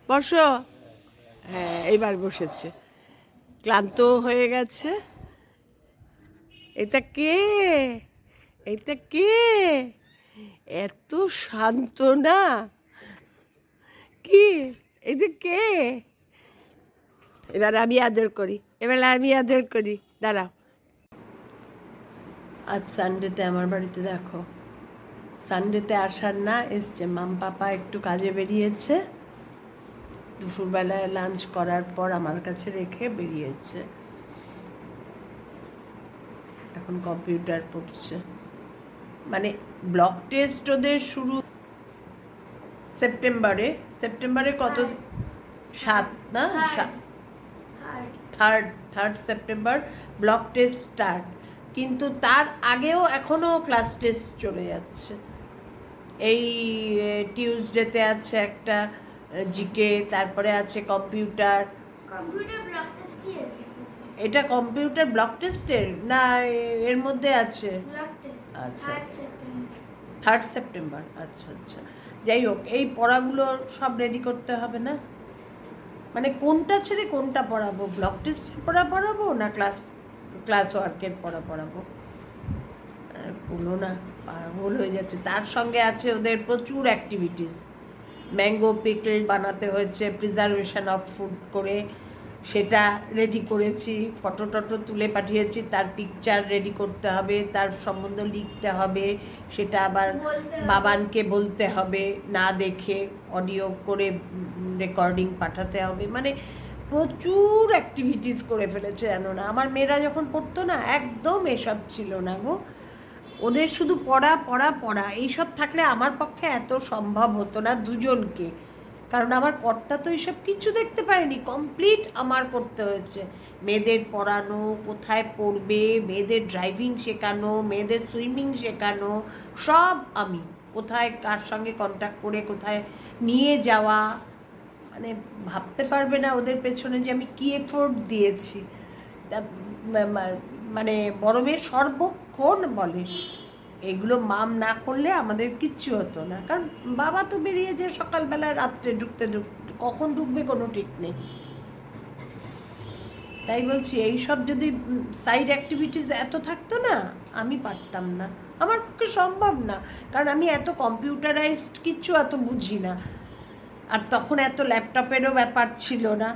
বসো। হ্যাঁ, এইবার বসেছে। ক্লান্ত হয়ে গেছে। এটা কে? এটা কে? এত শান্ত না? কি? এটা কে? এবার আমি আদর করি, এবার আমি আদর করি। দাঁড়াও। আজ সানডেতে আমার বাড়িতে দেখো, সানডেতে আসার না, এসছে মাম পাপা একটু কাজে বেরিয়েছে, দুপুরবেলায় লাঞ্চ করার পর আমার কাছে রেখে বেরিয়েছে। এখন কম্পিউটার পড়ছে। মানে ব্লক টেস্ট ওদের শুরু সেপ্টেম্বরে। সেপ্টেম্বরে কত? 7 না? Third September block test start. কিন্তু তার আগেও এখনও ক্লাস টেস্ট চলে যাচ্ছে। এই টিউসডেতে আছে একটা জিকে, তারপরে আছে কম্পিউটার। এটা কম্পিউটার ব্লক টেস্টের না এর মধ্যে আছে? আচ্ছা, 3rd সেপ্টেম্বর। আচ্ছা আচ্ছা, যাই হোক, এই পড়াগুলো সব রেডি করতে হবে না? মানে কোনটা ছেড়ে কোনটা পড়াবো? ব্লক টেস্ট পড়াবো না ক্লাস ওয়ার্কের পড়াবো? বলো না, পাগল হয়ে যাচ্ছে। তার সঙ্গে আছে ওদের প্রচুর অ্যাক্টিভিটিস। ম্যাঙ্গো পিকল বানাতে হয়েছে প্রিজার্ভেশন অফ ফুড করে, সেটা রেডি করেছি, ফটো টটো তুলে পাঠিয়েছি। তার পিকচার রেডি করতে হবে, তার সম্বন্ধে লিখতে হবে, সেটা আবার বাবানকে বলতে হবে, না দেখে অডিও করে রেকর্ডিং পাঠাতে হবে। মানে প্রচুর অ্যাক্টিভিটিস করে ফেলেছে, জানো না? আমার মেয়েরা যখন পড়তো না, একদম এসব ছিল না গো। ওদের শুধু পড়া পড়া পড়া, এইসব থাকলে আমার পক্ষে এত সম্ভব হতো না দুজনকে। কারণ আমার কর্তা তো এইসব কিছু দেখতে পারেনি, কমপ্লিট আমার করতে হয়েছে। মেয়েদের পড়ানো, কোথায় পড়বে, মেয়েদের ড্রাইভিং শেখানো, মেয়েদের সুইমিং শেখানো, সব আমি। কোথায় কার সঙ্গে কন্ট্যাক্ট করে কোথায় নিয়ে যাওয়া, মানে ভাবতে পারবে না ওদের পেছনে যে আমি কী এফোর্ট দিয়েছি। মানে বড় মেয়ে সর্বক্ষণ বলে এগুলো মাম না করলে আমাদের কিচ্ছু হতো না। কারণ বাবা তো বেরিয়ে যায় সকালবেলা, রাত্রে ঢুকতে কখন ঢুকবে কোনো ঠিক নেই। তাই বলছি, এইসব যদি সাইড অ্যাক্টিভিটিস এত থাকতো না, আমি পারতাম না, আমার পক্ষে সম্ভব না। কারণ আমি এত কম্পিউটারাইজড কিচ্ছু এত বুঝি না। আর তখন এত ল্যাপটপেরও ব্যাপার ছিল না,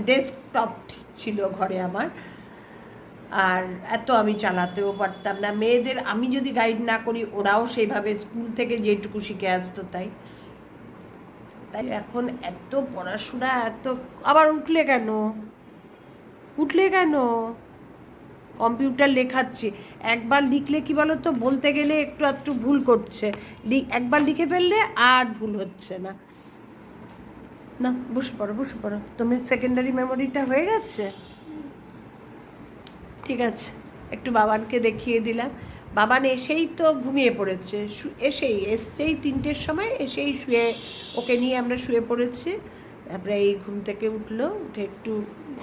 ডেস্কটপ ছিল ঘরে আমার। আর এত আমি চালাতেও পারতাম না। মেয়েদের আমি যদি গাইড না করি, ওরাও সেইভাবে স্কুল থেকে যেটুকু শিখে আসতো তাই। এখন এত পড়াশোনা, এত আবার উঠলে কেন? কম্পিউটার লেখাচ্ছি, একবার লিখলে কি বলো তো, বলতে গেলে একটু ভুল করছে, একবার লিখে ফেললে আর ভুল হচ্ছে না। না, বসে পড়ো। তুমি সেকেন্ডারি মেমোরিটা হয়ে গেছে? ঠিক আছে, একটু বাবানকে দেখিয়ে দিলাম। বাবান এসেই তো ঘুমিয়ে পড়েছে, এসছেই 3টের সময় এসেই শুয়ে, ওকে নিয়ে আমরা শুয়ে পড়েছি। তারপরে এই ঘুম থেকে উঠলো, উঠে একটু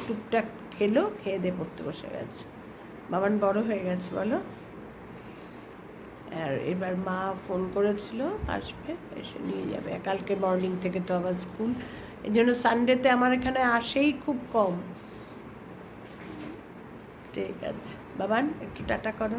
টুকটাক খেলো, খেয়ে দিয়ে পড়তে বসে গেছে। বাবান বড় হয়ে গেছে বলো। আর এবার মা ফোন করেছিল, আসবে, এসে নিয়ে যাবে। কালকে মর্নিং থেকে তো আবার স্কুল, এই জন্য সানডেতে আমার এখানে আসেই খুব কম। ঠিক আছে বাবান, একটু টাটা করো।